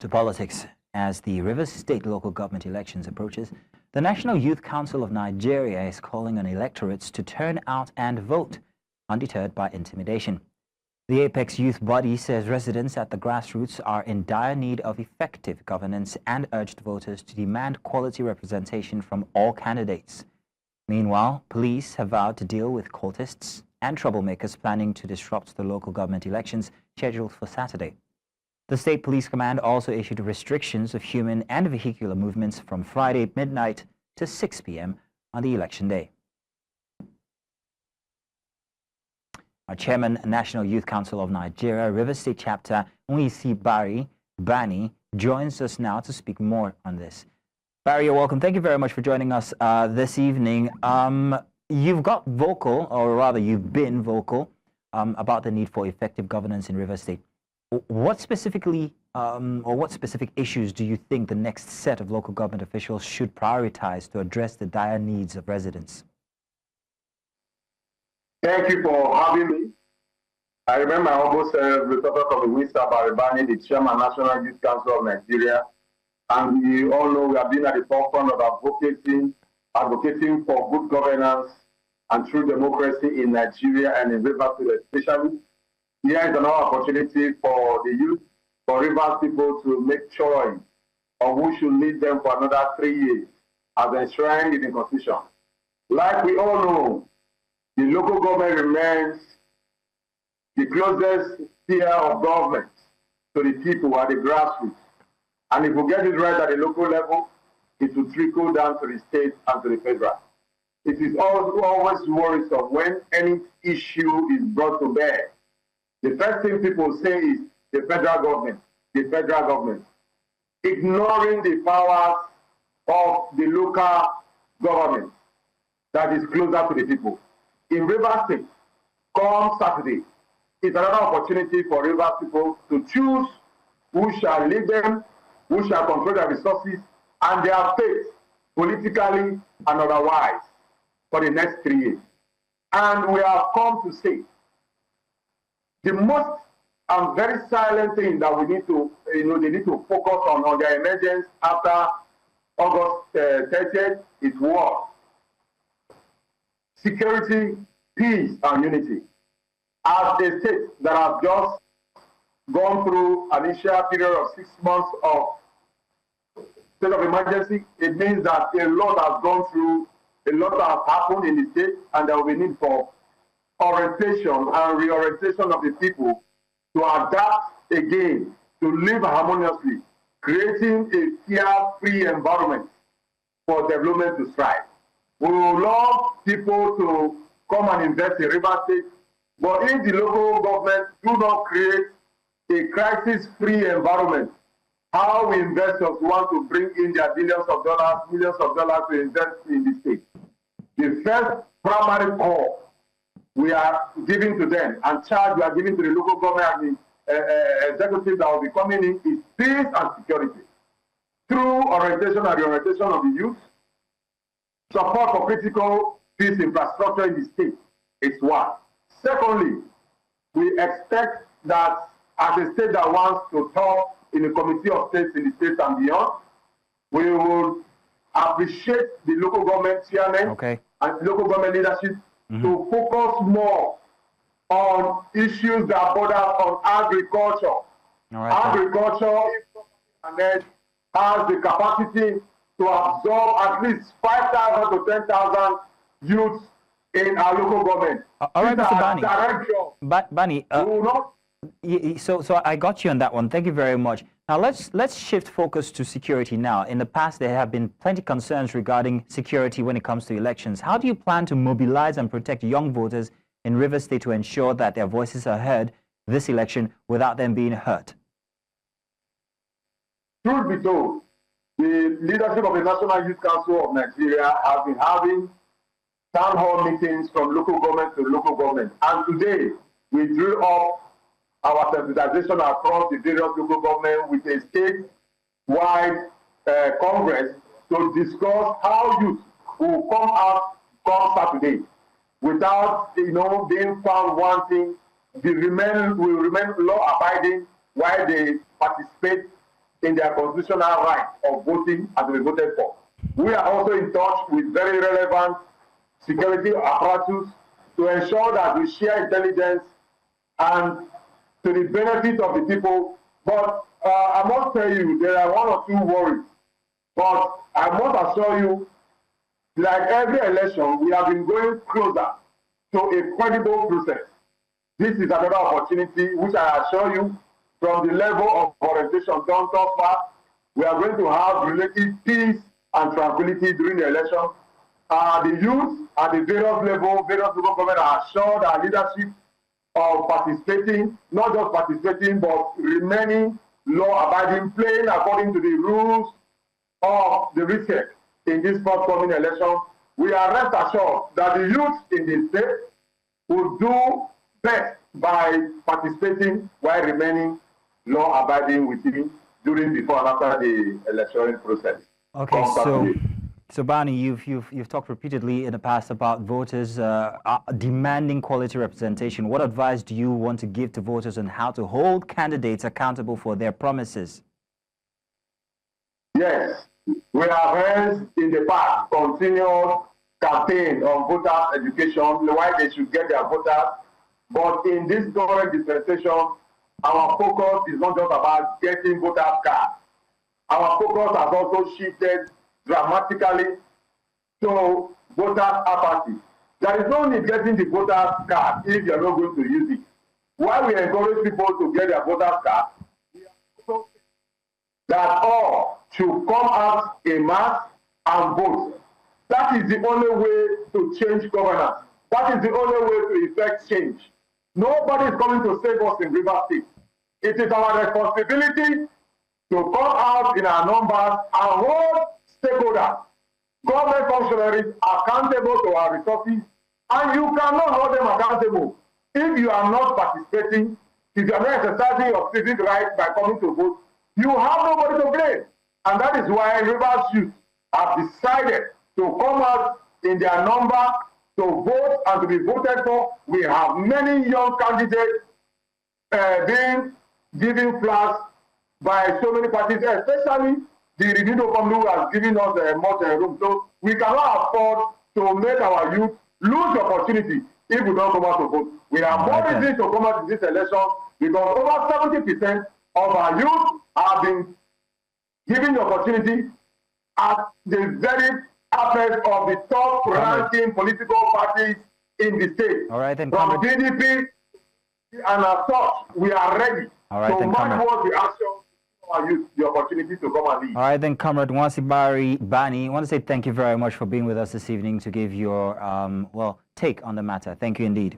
To politics. As the Rivers State local government elections approaches, the National Youth Council of Nigeria is calling on electorates to turn out and vote, undeterred by intimidation. The apex youth body says residents at the grassroots are in dire need of effective governance and urged voters to demand quality representation from all candidates. Meanwhile, police have vowed to deal with cultists and troublemakers planning to disrupt the local government elections scheduled for Saturday. The State Police Command also issued restrictions of human and vehicular movements from Friday midnight to 6 p.m. on the election day. Our Chairman, National Youth Council of Nigeria, Rivers State Chapter, NYCN Bani, joins us now to speak more on this. Barry, you're welcome. Thank you very much for joining us this evening. You've got vocal, or rather you've been vocal, about the need for effective governance in Rivers State. What specifically, or what specific issues do you think the next set of local government officials should prioritize to address the dire needs of residents? Thank you for having me. I remember I almost reported from the Minister Baribani, the Chairman, National Youth Council of Nigeria, and we all know we have been at the forefront of advocating for good governance and true democracy in Nigeria and in Rivers State especially. Here is another opportunity for the youth, for Rivers people to make choice of who should lead them for another 3 years as enshrined in the Constitution. Like we all know, the local government remains the closest sphere of government to the people at the grassroots. And if we get it right at the local level, it will trickle down to the state and to the federal. It is always worrisome when any issue is brought to bear. The first thing people say is the federal government, ignoring the powers of the local government that is closer to the people. In Rivers State, come Saturday, it's another opportunity for Rivers people to choose who shall lead them, who shall control their resources and their fate, politically and otherwise, for the next 3 years. And we have come to say, the most and very silent thing that we need to, they need to focus on their emergence after August 30th is war, security, peace, and unity. As a state that has just gone through an initial period of 6 months of state of emergency, it means that a lot has gone through, a lot has happened in the state, and there will be need for orientation and reorientation of the people to adapt again, to live harmoniously, creating a fear-free environment for development to thrive. We would love people to come and invest in Rivers State, but if the local government do not create a crisis-free environment, how we investors want to bring in their billions of dollars, millions of dollars to invest in the state? The first primary call we are giving to them and charge we are giving to the local government and the executive that will be coming in is peace and security. Through orientation and reorientation of the youth, support for critical peace infrastructure in the state is one. Secondly, we expect that as a state that wants to talk in the Committee of States in the state and beyond, we will appreciate the local government chairman and local government leadership to focus more on issues that border on agriculture. Agriculture has the capacity to absorb at least 5,000 to 10,000 youths in our local government. All right, Mr. Bani. So I got you on that one. Thank you very much. Now let's shift focus to security now. In the past, there have been plenty concerns regarding security when it comes to elections. How do you plan to mobilize and protect young voters in Rivers State to ensure that their voices are heard this election without them being hurt? Truth be told, the leadership of the National Youth Council of Nigeria has been having town hall meetings from local government to local government. And today, we drew up our sensitization across the various local government with a statewide congress to discuss how youth will come out come Saturday without being found wanting. Will remain law abiding while they participate in their constitutional right of voting and to be voted for. We are also in touch with very relevant security apparatus to ensure that we share intelligence and to the benefit of the people. But I must tell you, there are one or two worries. But I must assure you, like every election, we have been going closer to a credible process. This is another opportunity which I assure you, from the level of orientation done thus far, we are going to have relative peace and tranquility during the election. The youth at the various local government are assured our leadership of participating, not just participating, but remaining law-abiding, playing according to the rules of the reset in this forthcoming election. We are rest assured that the youth in the state will do best by participating while remaining law-abiding within, during, before, and after the electoral process. Okay, so Barney, you've talked repeatedly in the past about voters demanding quality representation. What advice do you want to give to voters on how to hold candidates accountable for their promises? Yes, we have heard in the past continuous campaign on voters' education, why they should get their voters. But in this current dispensation, our focus is not just about getting voters' cards. Our focus has also shifted dramatically to voters' apathy. There is no need getting the voters' card if you are not going to use it. While we encourage people to get their voters' card, we are also saying that all should come out in mass and vote. That is the only way to change governance. That is the only way to effect change. Nobody is coming to save us in Rivers State. It is our responsibility to come out in our numbers and hold stakeholders, government functionaries accountable to our resources, and you cannot hold them accountable if you are not participating, if you are not exercising your civic right by coming to vote. You have nobody to blame, and that is why Rivers youth have decided to come out in their number to vote and to be voted for. We have many young candidates being given flags by so many parties, especially the Revido Company who has given us much room. So we cannot afford to make our youth lose the opportunity if we don't come out to vote. We have more reason to come out in this election because over 70% of our youth have been given the opportunity at the very apex of the top ranking political parties in the state. All right, then, from PDP and as such, we are ready to march towards the action of our youth, the opportunity to come and lead. All right, then, Comrade Bani, I want to say thank you very much for being with us this evening to give your, take on the matter. Thank you indeed.